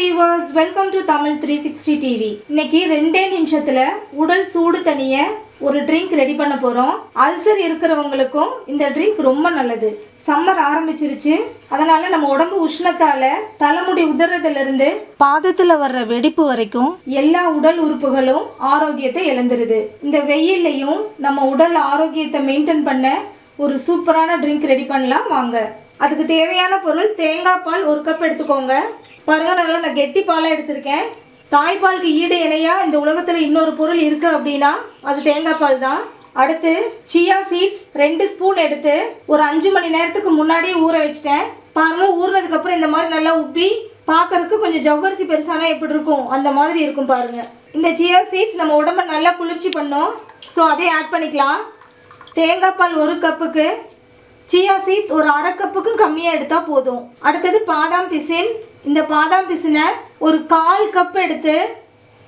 viewers, welcome to TAMIL360 TV. இன்னைக்கு 2 நிமிஷத்துல உடல் சூடு தணிய ஒரு ட்ரிங்க் ரெடி பண்ண போறோம். அல்சர் இருக்கிறவங்களுக்கும் இந்த ட்ரிங்க் ரொம்ப நல்லது. சம்மர் ஆரம்பிச்சிருச்சு. அதனால நம்ம உடம்பு உஷ்ணத்தால தலைமுடி உதறதுல இருந்து பாதத்துல வர்ற வெடிப்பு வரைக்கும் எல்லா உடல் உறுப்புகளும் ஆரோக்கியத்தை இழந்துருது. இந்த வெயில்லையும் நம்ம உடல் ஆரோக்கியத்தை மெயின்டைன் பண்ண ஒரு சூப்பரான ட்ரிங்க் ரெடி பண்ணலாம் வாங்க. அதுக்கு தேவையான பொருள் தேங்காய் பால் 1 கப் எடுத்துக்கோங்க. பாருங்க, நல்லா நான் கெட்டி பாலாக எடுத்திருக்கேன். தாய்ப்பாலுக்கு ஈடு இணையா இந்த உலகத்தில் இன்னொரு பொருள் இருக்கு அப்படின்னா அது தேங்காய் பால் தான். அடுத்து சியா சீட்ஸ் 2 ஸ்பூன் எடுத்து ஒரு 5 மணி நேரத்துக்கு முன்னாடியே ஊற வச்சிட்டேன். பாருங்க, ஊறினதுக்கு அப்புறம் இந்த மாதிரி நல்லா உப்பி பார்க்கறதுக்கு கொஞ்சம் ஜவ்வரிசி பெருசானா எப்படி இருக்கும் அந்த மாதிரி இருக்கும் பாருங்க. இந்த சியா சீட்ஸ் நம்ம உடம்ப நல்லா குளிர்ச்சி பண்ணும். ஸோ அதை ஆட் பண்ணிக்கலாம். தேங்காய் பால் 1 கப்புக்கு சியா சீட்ஸ் ஒரு 1/2 கப்புக்கும் கம்மியாக எடுத்தால் போதும். அடுத்தது பாதாம் பிசின். இந்த பாதாம் பிசினை ஒரு 1/4 கப் எடுத்து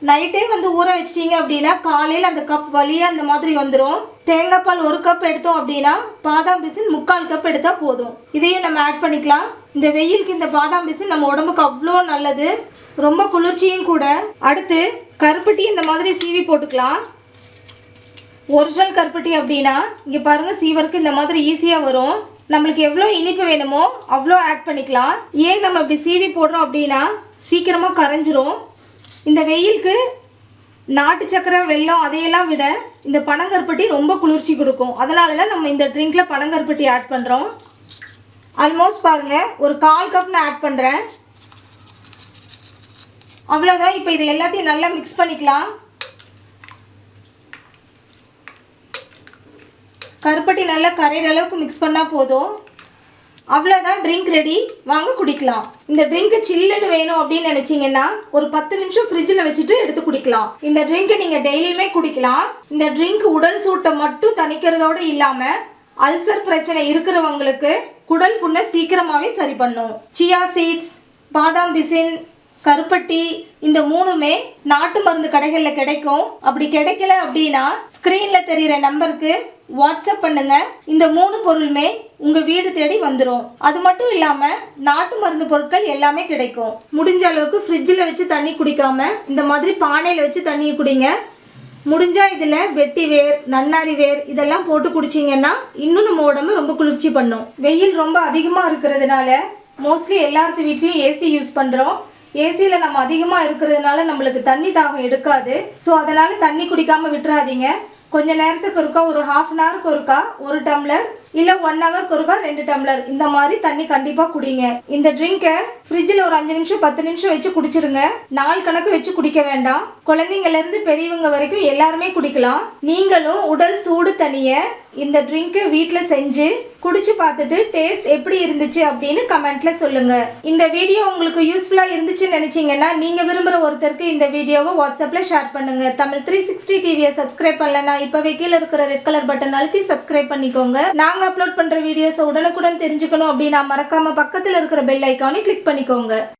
நைட்டே ஊற வச்சிட்டிங்க அப்படின்னா காலையில் அந்த கப் வழியாக அந்த மாதிரி வந்துடும். தேங்காய் பால் 1 கப் எடுத்தோம் அப்படின்னா பாதாம் பிசின் 3/4 கப் எடுத்தால் போதும். இதையும் நம்ம ஆட் பண்ணிக்கலாம். இந்த வெயிலுக்கு இந்த பாதாம் பிசின் நம்ம உடம்புக்கு அவ்வளோ நல்லது, ரொம்ப குளிர்ச்சியும் கூட. அடுத்து கருப்பட்டி இந்த மாதிரி சீவி போட்டுக்கலாம். ஒரிஜினல் கருப்பட்டி அப்படின்னா இங்கே பாருங்கள், சீவருக்கு இந்த மாதிரி ஈஸியாக வரும். நம்மளுக்கு எவ்வளோ இனிப்பு வேணுமோ அவ்வளோ ஆட் பண்ணிக்கலாம். ஏன் நம்ம இப்படி சீவி போடுறோம் அப்படின்னா சீக்கிரமாக கரைஞ்சிரும். இந்த வெயிலுக்கு நாட்டு சக்கரை வெல்லம் அதையெல்லாம் விட இந்த பனங்கருப்பட்டி ரொம்ப குளிர்ச்சி கொடுக்கும். அதனால தான் நம்ம இந்த ட்ரிங்கில் பனங்கருப்பட்டி ஆட் பண்ணுறோம். ஆல்மோஸ்ட் பாருங்கள், ஒரு 1/4 கப் நான் ஆட் பண்ணுறேன். அவ்வளோதான். இப்போ இதை எல்லாத்தையும் நல்லா மிக்ஸ் பண்ணிக்கலாம். கருப்பட்டி நல்லா கரையிற அளவுக்கு மிக்ஸ் பண்ணால் போதும். அவ்வளோதான், ட்ரிங்க் ரெடி. வாங்க குடிக்கலாம். இந்த ட்ரிங்க்கு சில்லுன்னு வேணும் அப்படின்னு நினச்சிங்கன்னா ஒரு 10 நிமிஷம் ஃப்ரிட்ஜில் வச்சுட்டு எடுத்து குடிக்கலாம். இந்த ட்ரிங்க்கை நீங்கள் டெய்லியுமே குடிக்கலாம். இந்த ட்ரிங்க் உடல் சூட்டை மட்டும் தணிக்கிறதோடு இல்லாமல் அல்சர் பிரச்சனை இருக்கிறவங்களுக்கு குடல் புண்ணை சீக்கிரமாகவே சரி பண்ணும். சியா சீட்ஸ், பாதாம் பிசின், கருப்பட்டி இந்த 3மே நாட்டு மருந்து கடைகளில் கிடைக்கும். அப்படி கிடைக்கல அப்படின்னா ஸ்க்ரீனில் தெரிகிற நம்பருக்கு வாட்ஸ்அப் பண்ணுங்க. இந்த 3 பொருளுமே உங்கள் வீடு தேடி வந்துடும். அது மட்டும் இல்லாமல் நாட்டு மருந்து பொருட்கள் எல்லாமே கிடைக்கும். முடிஞ்ச அளவுக்கு ஃப்ரிட்ஜில் வச்சு தண்ணி குடிக்காம இந்த மாதிரி பானையில் வச்சு தண்ணியை குடிங்க. முடிஞ்சால் இதில் வெட்டி வேர், நன்னாரி வேர் இதெல்லாம் போட்டு குடிச்சிங்கன்னா இன்னும் நம்ம உடம்பு ரொம்ப குளிர்ச்சி பண்ணும். வெயில் ரொம்ப அதிகமாக இருக்கிறதுனால மோஸ்ட்லி எல்லாத்து வீட்லேயும் ஏசி யூஸ் பண்ணுறோம். ஏசியில் நம்ம அதிகமாக இருக்கிறதுனால நம்மளுக்கு தண்ணி தாகம் எடுக்காது. ஸோ அதனால் தண்ணி குடிக்காமல் விட்டுறாதீங்க. கொஞ்ச நேரத்துக்கு ஒருக்கா, ஒரு 1/2 hourக்கு ஒருக்கா 1 டம்ளர், இல்லை 1 ஹவருக்கு ஒருக்கா 2 டம்ளர் இந்த மாதிரி தண்ணி கண்டிப்பாக குடிங்க. இந்த ட்ரிங்கை ஃப்ரிட்ஜில் ஒரு 5 நிமிஷம் 10 நிமிஷம் வச்சு குடிச்சிருங்க. நாள் கணக்கு வச்சு குடிக்க வேண்டாம். குழந்தைங்கள்லேருந்து பெரியவங்க வரைக்கும் எல்லாருமே குடிக்கலாம். நீங்களும் உடல் சூடு தணிய இந்த ட்ரிங்கை வீட்டில் செஞ்சு குடிச்சு பார்த்துட்டு டேஸ்ட் எப்படி இருந்துச்சு அப்படின்னு கமெண்ட்ல சொல்லுங்க. இந்த வீடியோ உங்களுக்கு யூஸ்ஃபுல்லா இருந்துச்சுன்னு நினைச்சீங்கன்னா நீங்க விரும்புற ஒருத்தருக்கு இந்த வீடியோவை வாட்ஸ்அப்ல ஷேர் பண்ணுங்க. தமிழ்360 டிவியை சப்ஸ்கிரைப் பண்ணலன்னா இப்பவே கீழே இருக்கிற ரெட் கலர் பட்டன் அழுத்தி சப்ஸ்கிரைப் பண்ணிக்கோங்க. நாங்க அப்லோட் பண்ற வீடியோஸை உடனுக்குடன் தெரிஞ்சுக்கணும் அப்படின்னா மறக்காம பக்கத்துல இருக்கிற பெல் ஐக்கானை கிளிக் பண்ணிக்கோங்க.